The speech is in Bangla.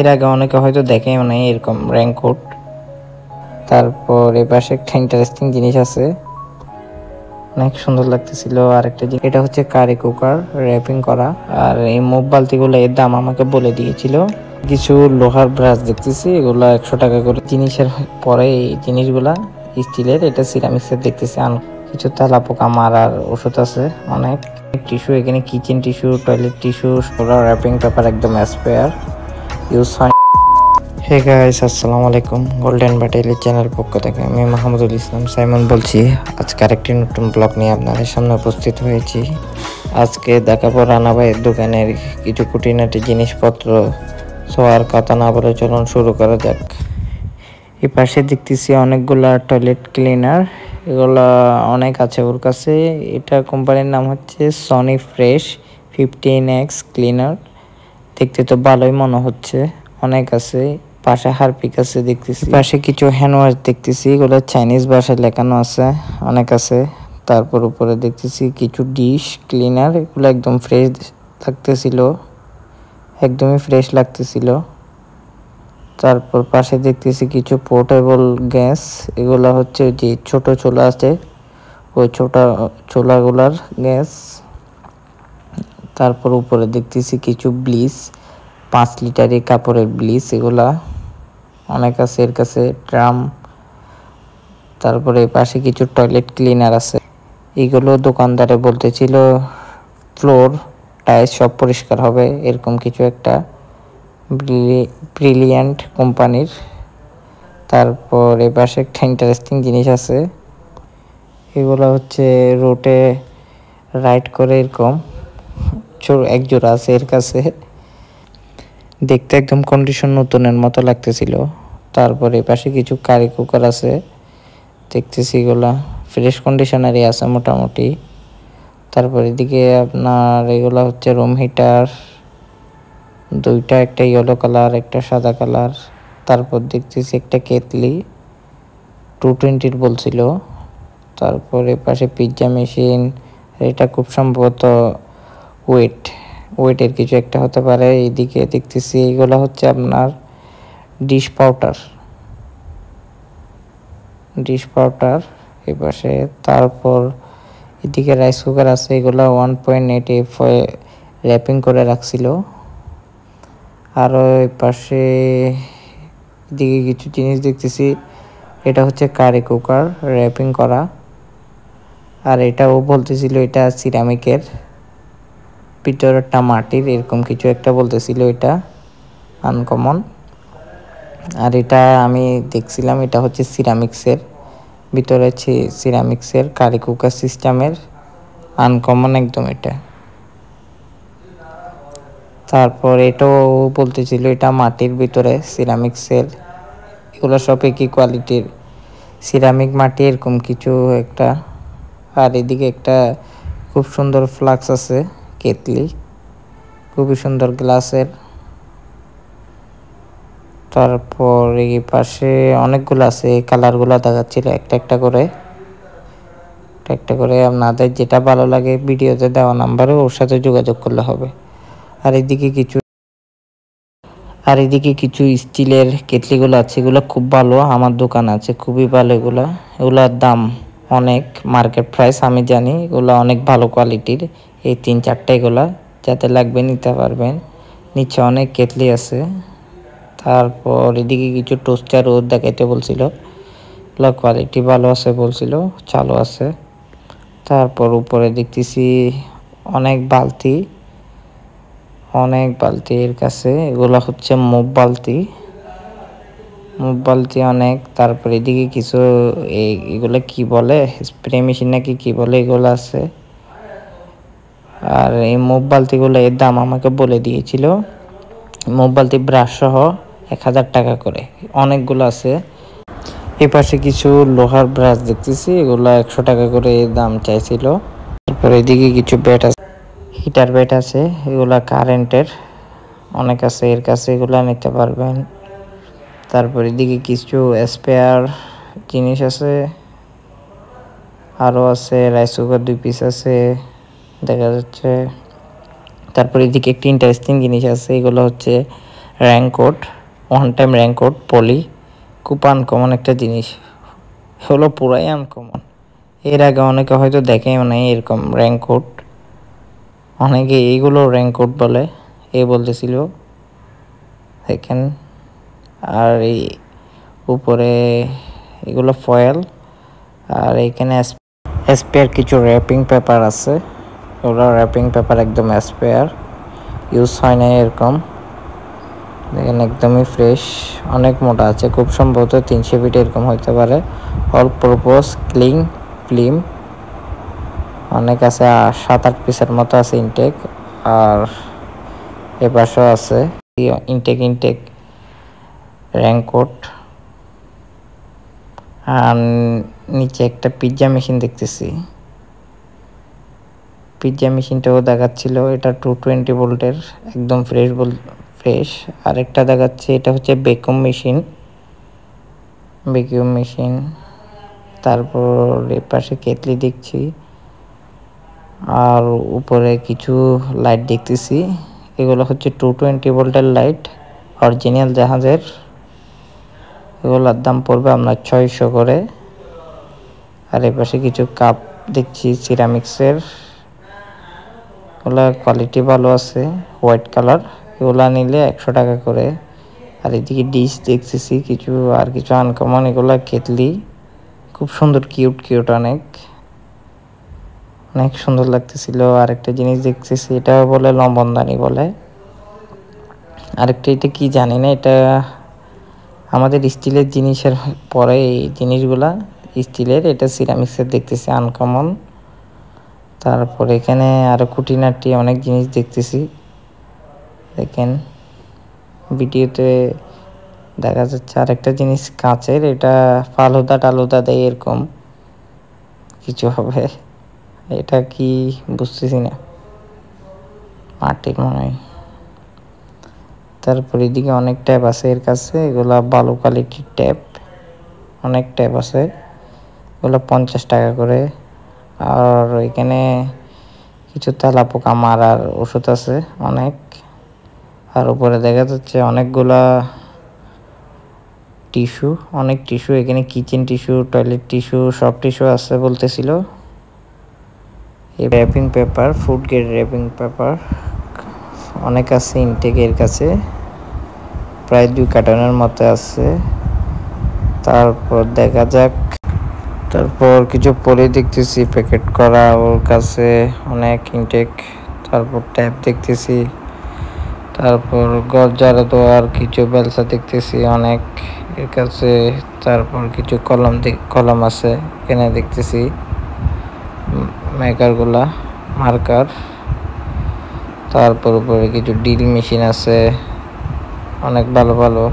এর আগে অনেকে হয়তো দেখেও নাই এরকম রেইনকোট। তারপর এপাশে একটা ইন্টারেস্টিং জিনিস আছে, অনেক সুন্দর লাগতেছিল। আর একটা জিনিস, এটা হচ্ছে কারি কুকার র্যাপিং করা। আর এই মুভ বালতিগুলো এর দাম আমাকে বলে দিয়েছিল। কিছু লোহার ব্রাশ দেখতেছি, এগুলা 100 টাকা করে। জিনিসের পরে এই জিনিসগুলা স্টিলের, এটা সিরামিক্সের দেখতেছি। কিছু তেলা পোকা মারার ওষুধ আছে, অনেক টিস্যু, এখানে kitchen tissue, toilet tissue, solar wrapping paper একদম স্পেয়ার ইউজ হয়। হে গাইস, আসসালামু আলাইকুম। গোল্ডেন বাটেলের চ্যানেল পক্ষ থেকে আমি মাহমুদুল ইসলাম সাইমন বলছি। আজকে আরেকটি নতুন ব্লগ নিয়ে আপনাদের সামনে উপস্থিত হয়েছি। আজকে দেখাবো রানা ভাইয়ের দোকানের কিছু খুঁটিনাটি জিনিসপত্র। সো আর কথা না বলে চলুন শুরু করা যাক। এই পাশে দেখতেছি অনেকগুলা টয়লেট ক্লিনার, এগুলা অনেক আছে ওর কাছে। এটা কোম্পানির নাম হচ্ছে সনি ফ্রেশ 15X ক্লিনার। দেখতে তো ভালোই মনে হচ্ছে, অনেক আছে। পাশে হারপিক আছে দেখতেছি, পাশে কিছু হ্যান্ড ওয়াশ দেখতেছি, এগুলো চাইনিজ ভাষায় লেখানো আছে, অনেক আছে। তারপর উপরে দেখতেছি কিছু ডিশ ক্লিনার, এগুলো একদম ফ্রেশ লাগতেছিল, একদমই ফ্রেশ লাগতেছিল। তারপর পাশে দেখতেছি কিছু পোর্টেবল গ্যাস, এগুলো হচ্ছে যে ছোট চুলা আছে ওই ছোট চুলাগুলার গ্যাস। তারপর উপরে দেখতেছি কিছু ব্লিচ, 5 লিটারের কাপড়ের ব্লিচ, এগুলা অনেক আছে এর কাছে। ড্রাম, তারপরে পাশে কিছু টয়লেট ক্লিনার আছে, এগুলো দোকানদারে বলতেছিল ফ্লোর টাইলস সব পরিষ্কার হবে, এরকম কিছু একটা। ব্রিলিয়ান্ট কোম্পানির। তারপর এ পাশে একটা ইন্টারেস্টিং জিনিস আছে, এগুলো হচ্ছে রোটে রাইড করে, এরকম এক জোড়া আছে এর কাছে, দেখতে একদম কন্ডিশন নতুনের মতো লাগতেছিল। তারপরে পাশে কিছু কারি কুকার আছে দেখতেছি, এগুলা ফ্রেশ কন্ডিশনারই আছে মোটামুটি। তারপর এদিকে আপনার এগুলা হচ্ছে রুম হিটার, দুইটা, একটা ইয়েলো কালার একটা সাদা কালার। তারপর দেখতেছি একটা কেতলি 220 বলছিল। তারপরে পাশে পিৎজা মেশিন, এটা খুব সম্ভবত ওয়েটের কিছু একটা হতে পারে। এইদিকে দেখতেছি এগুলো হচ্ছে আপনার ডিশ পাউডার এই পাশে। তারপর এদিকে রাইস কুকার আছে, এগুলো 1.8 র্যাপিং করে রাখছিল। আরও এই পাশে এদিকে কিছু জিনিস দেখতেছি, এটা হচ্ছে কারি কুকার র্যাপিং করা। আর এটাও বলতেছিল এটা সিরামিকের, ভিতরটা মাটির, এরকম কিছু একটা বলতেছিল, এটা আনকমন। আর এটা আমি দেখছিলাম এটা হচ্ছে সিরামিক্সের, ভিতরে সিরামিক্সের কারি কুকার সিস্টেমের, আনকমন একদম এটা। তারপর এটাও বলতেছিল এটা মাটির ভিতরে সিরামিক্সের, এগুলো সব একই কোয়ালিটির, সিরামিক মাটি এরকম কিছু একটা। আর এদিকে একটা খুব সুন্দর ফ্লাক্স আছে, কেতলি, খুবই সুন্দর গ্লাসের। তারপর এই পাশে অনেকগুলো আছে, কালারগুলো দেখাচ্ছিল একটা একটা করে আপনাদের যেটা ভালো লাগে ভিডিওতে দেওয়া নাম্বারে ওর সাথে যোগাযোগ করলে হবে। আর এদিকে কিছু স্টিলের কেতলিগুলো আছে, এগুলো খুব ভালো, আমার দোকান আছে খুবই ভালো। এগুলার দাম অনেক, মার্কেট প্রাইস আমি জানি, এগুলো অনেক ভালো কোয়ালিটির। এই 3-4টা এগুলা যাতে লাগবে নিতে পারবেন। নিচে অনেক কেতলি আছে। তারপর এদিকে কিছু টোস্টার ও দেখাইতে বলছিল, এগুলো কোয়ালিটি ভালো আছে বলছিল, চালু আছে। তারপর উপরে দেখতেছি অনেক বালতি এর কাছে, এগুলো হচ্ছে মুভ বালতি অনেক। তারপর এদিকে কিছু এগুলো কি বলে, স্প্রে মেশিন নাকি কি বলে, এগুলো আছে। আর এই মুভ বালতিগুলো এর দাম আমাকে বলে দিয়েছিল, মুভ বালতি ব্রাশ সহ 1000 টাকা করে, অনেকগুলো আছে। এ পাশে কিছু লোহার ব্রাশ দেখতেছি, এগুলো 100 টাকা করে দাম চাইছিল। তারপর এদিকে কিছু হিটার ব্যাট আছে, এগুলা কারেন্টের, অনেক আছে এর কাছে, এগুলা নিতে পারবেন। তারপর এদিকে কিছু স্পেয়ার জিনিস আছে, আরও আছে রাইস কুকার 2 পিস আছে দেখা যাচ্ছে। তারপর এদিকে একটি ইন্টারেস্টিং জিনিস আছে, এগুলো হচ্ছে র্যাঙ্কোট, ওয়ান টাইম র্যাঙ্কোট পলি, খুব আনকমন একটা জিনিস, হলো পুরাই আনকমন। এর আগে অনেকে হয়তো দেখেও নাই এরকম র্যাঙ্কোট, অনেকে এইগুলো র্যাঙ্কোট বলে, এ বলতেছিল দেখেন। আর এই উপরে এগুলো ফয়েল, আর এখানে স্পেয়ার কিছু র্যাপিং পেপার আছে, ওগুলো র্যাপিং পেপার একদম স্পেয়ার, ইউজ হয় না এরকম। দেখেন একদমই ফ্রেশ, অনেক মোটা আছে, খুব সম্ভবত 300 ফিট এরকম হইতে পারে। অল পারপোজ ক্লিন ফিল্ম অনেক আছে, 7-8 পিসের মতো আছে ইনটেক। আর এ পাশেও আছে ইনটেক র্যাঙ্কোট। আর নিচে একটা পিৎজা মেশিন দেখতেছি, পিৎজা মেশিনটাও দেখাচ্ছিল, এটা 220 ভোল্টের, একদম ফ্রেশ। আরেকটা দেখাচ্ছে, এটা হচ্ছে ভ্যাকুয়াম মেশিন। তারপর এর পাশে কেটলি দেখছি, আর উপরে কিছু লাইট দেখতেছি, এগুলো হচ্ছে 220 ভোল্টের লাইট, অরিজিনাল জাহাজের। এগুলোর দাম পড়বে আপনার 600 করে। আর এর পাশে কিছু কাপ দেখছি সিরামিক্সের, ওগুলা কোয়ালিটি ভালো আছে, হোয়াইট কালার, এগুলা নিলে 100 টাকা করে। আর এদিকে ডিশ দেখতেছি কিছু, আর কিছু আনকমন, এগুলা কেটলি, খুব সুন্দর, কিউট অনেক সুন্দর লাগতেছিল। আরেকটা জিনিস দেখতেছি, এটা বলে লম্বনদানি বলে, আরেকটা এটা কি জানি না, এটা আমাদের স্টিলের জিনিসের পরে এই জিনিসগুলা স্টিলের, এটা সিরামিক্সের দেখতেছি আনকমন। তারপর এখানে আরো খুঁটিনাটি অনেক জিনিস দেখতেছি, দেখেন ভিডিওতে দেখা যাচ্ছে। আরেকটা জিনিস কাঁচের, এটা ফালুদা টালুদা দেয় এরকম কিছু হবে, এটা কি বুঝতেছি না, মাটির মনে হয়। তারপর এদিকে অনেক ট্যাপ আছে এর কাছে, এগুলা ভালো কোয়ালিটির ট্যাপ, অনেক ট্যাপ আছে, এগুলো 50 টাকা করে। আর এখানে কিছু তেলা পোকা মারার ওষুধ আছে অনেক। আর উপরে দেখা যাচ্ছে অনেকগুলা টিস্যু, অনেক টিস্যু, এখানে কিচেন টিস্যু, টয়লেট টিস্যু, সব টিস্যু আছে বলতেছিল। এই wrapping paper, food grade wrapping paper অনেক আছে ইনটেকের কাছে, প্রায় 2 কার্টনের মতো আছে। তারপর দেখা যাক, তারপর কিছু পলি দেখতেছি প্যাকেট করা, ওর কাছে অনেক ইনটেক। তারপর ট্যাপ দেখতেছি, তারপর ঘর ঝাড়ু দেওয়ার কিছু বেলসা দেখতেছি অনেক এর কাছে। তারপর কিছু কলম আছে এখানে দেখতেছি, মেকারগুলা মার্কার। তারপর উপরে কিছু ড্রিল মেশিন আছে অনেক ভালো।